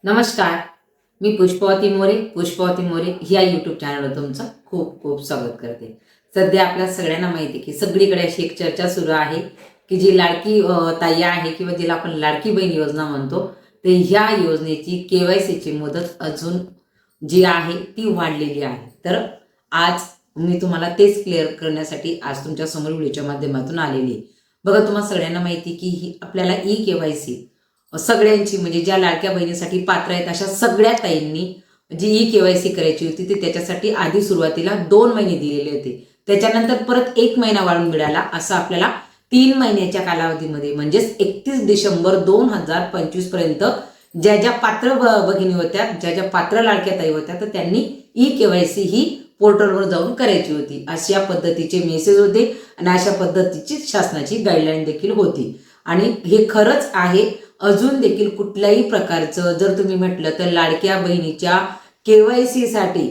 नमस्कार. मी पुष्पावती मोरे ह्या यूट्यूब चॅनलवर तुमचं खूप खूप स्वागत करते. सध्या आपल्या सगळ्यांना माहिती आहे की सगळीकडे अशी एक चर्चा सुरू आहे की जी लाडकी ताई आहे किंवा जिला आपण लाडकी बहीण योजना म्हणतो, तर ह्या योजनेची KYCची मुदत अजून जी आहे ती वाढलेली आहे. तर आज मी तुम्हाला तेच क्लिअर करण्यासाठी आज तुमच्या समोर व्हिडिओच्या माध्यमातून आलेली आहे. बघा, तुम्हाला सगळ्यांना माहिती की ही आपल्याला KYC सगळ्यांची म्हणजे ज्या लाडक्या बहिणीसाठी पात्र आहेत अशा सगळ्या ताईंनी जी KYC करायची होती ती त्याच्यासाठी आधी सुरुवातीला 2 महिने दिलेले होते. त्याच्यानंतर परत 1 महिना वाढून मिळाला. असं आपल्याला 3 महिन्याच्या कालावधीमध्ये म्हणजेच 31 डिसेंबर 2025 पर्यंत ज्या ज्या पात्र भगिनी होत्या, ज्या ज्या पात्र लाडक्या ताई होत्या, तर त्यांनी KYC ही पोर्टलवर जाऊन करायची होती. अशा पद्धतीचे मेसेज होते आणि अशा पद्धतीची शासनाची गाईडलाईन देखील होती. आणि हे खरंच आहे. अजून देखील कुठल्याही प्रकारचं जर तुम्ही म्हटलं तर लाडक्या बहिणीच्या KYC साठी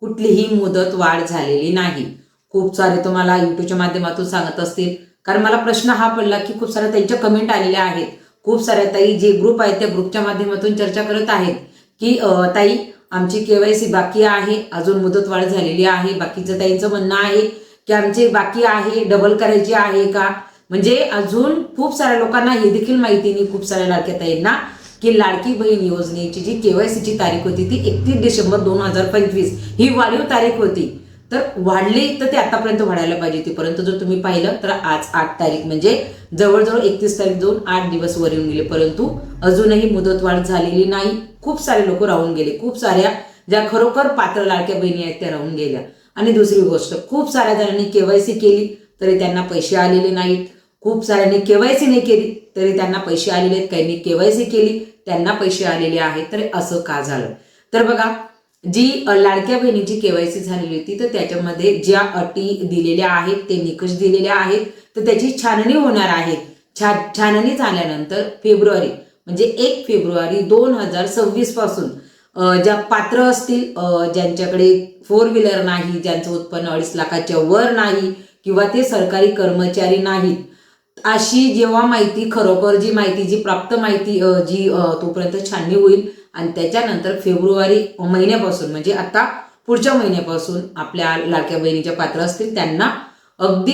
कुठलीही मुदत वाढ झालेली नाही. खूप सारे तुम्हाला युट्यूबच्या माध्यमातून सांगत असतील, कारण मला प्रश्न हा पडला की खूप साऱ्या त्यांच्या कमेंट आलेल्या आहेत. खूप साऱ्या ताई जे ग्रुप आहेत त्या ग्रुपच्या माध्यमातून चर्चा करत आहेत की ताई आमची KYC बाकी आहे, अजून मुदत वाढ झालेली आहे. बाकीचं ताईंचं म्हणणं आहे की आमचे बाकी आहे, डबल करायची आहे का. म्हणजे अजून खूप साऱ्या लोकांना हे देखील माहिती नाही, खूप साऱ्या लाडक्या ताईंना, की लाडकी बहीण योजनेची जी KYCची तारीख होती ती 31 डिसेंबर 2025 ही वाढीव तारीख होती. तर वाढली तर ते आतापर्यंत वाढायला पाहिजे होती. परंतु जर तुम्ही पाहिलं तर आज 8 तारीख म्हणजे जवळजवळ 31 तारीख जाऊन 8 दिवस वर येऊन गेले, परंतु अजूनही मुदतवाढ झालेली नाही. खूप सारे लोक राहून गेले. खूप साऱ्या ज्या खरोखर पात्र लाडक्या बहिणी आहेत त्या राहून गेल्या. आणि दुसरी गोष्ट, खूप साऱ्या जणांनी KYC केली तरी त्यांना पैसे आलेले नाहीत. खूप साऱ्यांनी KYC नाही केली तरी त्यांना पैसे आलेले आहेत. काहींनी KYC केली त्यांना पैसे आलेले आहेत. तर असं का झालं. तर बघा, जी लाडक्या बहिणीची KYC झालेली होती तर त्याच्यामध्ये ज्या अटी दिलेल्या आहेत, ते निकष दिलेले आहेत, तर त्याची छाननी होणार आहे. छाननी झाल्यानंतर फेब्रुवारी म्हणजे 1 फेब्रुवारी 2026 पासून ज्या पात्र असतील, ज्यांच्याकडे 4 व्हीलर नाही, ज्यांचं उत्पन्न 2.5 लाखाच्या वर नाही किंवा ते सरकारी कर्मचारी नाहीत, अशी जेव्हा माहिती खरोखर जी माहिती जी प्राप्त माहिती जी तोपर्यंत छाननी होईल आणि त्याच्यानंतर फेब्रुवारी महिन्यापासून म्हणजे आता पुढच्या महिन्यापासून आपल्या लाडक्या बहिणीच्या पात्र असतील त्यांना अगदी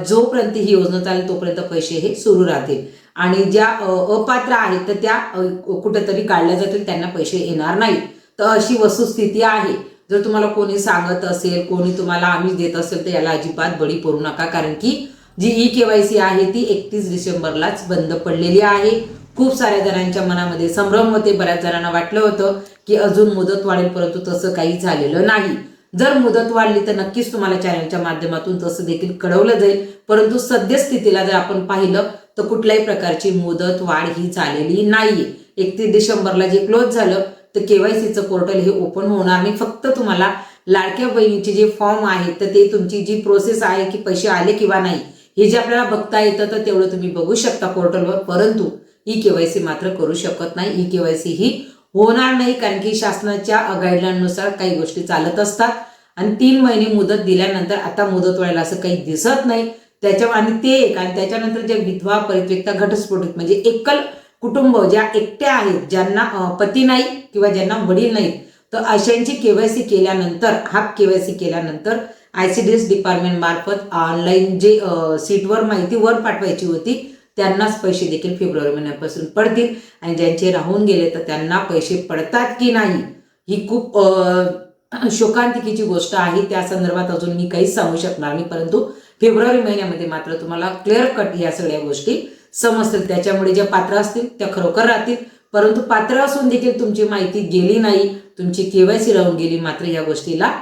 जोपर्यंत ही योजना चालेल तोपर्यंत पैसे हे सुरू राहतील. आणि ज्या अपात्र आहेत तर त्या कुठेतरी काढल्या जातील, त्यांना पैसे येणार नाहीत. तर अशी वस्तुस्थिती आहे. जर तुम्हाला कोणी सांगत असेल, कोणी तुम्हाला आमिष देत असेल तर याला अजिबात बळी पडू नका, कारण की जी KYC आहे ती 31 डिसेंबरलाच बंद पडलेली आहे. खूप साऱ्या जणांच्या मनामध्ये संभ्रम होते. बऱ्याच जणांना वाटलं होतं की अजून मुदत वाढेल, परंतु तसं काही झालेलं नाही. जर मुदत वाढली तर नक्कीच तुम्हाला चॅनलच्या माध्यमातून तसं देखील कळवलं जाईल. परंतु सद्यस्थितीला जर आपण पाहिलं तर कुठल्याही प्रकारची मुदत वाढ ही झालेली नाहीये. 31 डिसेंबरला जे क्लोज झालं तर KYCचं पोर्टल हे ओपन होणार नाही. फक्त तुम्हाला लाडक्या बहिणीचे जे फॉर्म आहेत तर ते तुमची जी प्रोसेस आहे की पैसे आले किंवा नाही हे जे आपल्याला बघता येतं तर तेवढं तुम्ही बघू शकता पोर्टलवर. परंतु KYC मात्र करू शकत नाही. KYC ही होणार नाही, कारण की शासनाच्या गाईडलाईननुसार काही गोष्टी चालत असतात आणि 3 महिने मुदत दिल्यानंतर आता मुदत वाढायला असं काही दिसत नाही. आणि ते एक आणि त्याच्यानंतर जे विधवा, परित्यक्ता, घटस्फोटित म्हणजे एकल कुटुंब ज्या एकट्या आहेत, ज्यांना पती नाही किंवा ज्यांना वडील नाहीत, तर अशांची KYC केल्यानंतर KYC केल्यानंतर ICDS डिपार्टमेंट मार्फत ऑनलाईन जे सीटवर माहिती वर पाठवायची होती त्यांनाच पैसे देखील फेब्रुवारी महिन्यापासून पडतील. आणि ज्यांचे राहून गेले तर त्यांना पैसे पडतात की नाही ही खूप शोकांतिकेची गोष्ट आहे. त्या संदर्भात अजून मी काहीच सांगू शकणार नाही, परंतु फेब्रुवारी महिन्यामध्ये मात्र तुम्हाला क्लिअर कट ह्या सगळ्या गोष्टी समजतील. त्याच्यामुळे ज्या पात्र असतील त्या खरोखर राहतील. परंतु पात्र असून देखील तुमची माहिती गेली नाही, तुमची KYC राहून गेली, मात्र या गोष्टीला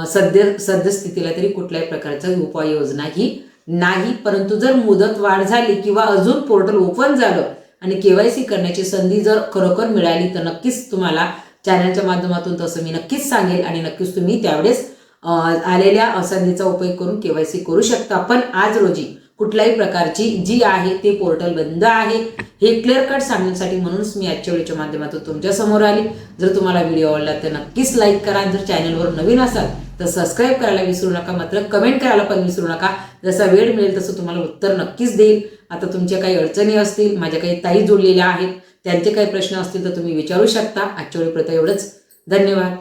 सद्यस्थितीला तरी कुठल्याही प्रकारचा उपाययोजना ही नाही. परंतु जर मुदत वाढ झाली किंवा अजून पोर्टल ओपन झालं आणि KYC करण्याची संधी जर खरोखर मिळाली तर नक्कीच तुम्हाला चॅनलच्या माध्यमातून तसं मी नक्कीच सांगेल आणि नक्कीच तुम्ही त्यावेळेस आलेल्या संधीचा उपयोग करून KYC करू शकता. पण आज रोजी कुठल्याही प्रकारची जी आहे ते पोर्टल बंद आहे हे क्लिअर कट सांगण्यासाठी म्हणूनच मी आजच्या व्हिडिओच्या माध्यमातून तुमच्या समोर आली. जर तुम्हाला व्हिडिओ आवडला तर नक्कीच लाईक करा. जर चॅनलवर नवीन असाल तर सबस्क्राईब करायला विसरू नका. मात्र कमेंट करायला पण विसरू नका. जसा वेळ मिळेल तसं तुम्हाला उत्तर नक्कीच देईल. आता तुमच्या काही अडचणी असतील, माझ्या काही ताई जोडलेल्या आहेत, त्यांचे काही प्रश्न असतील तर तुम्ही विचारू शकता. आजच्या वेळेपर्यंत एवढंच. धन्यवाद.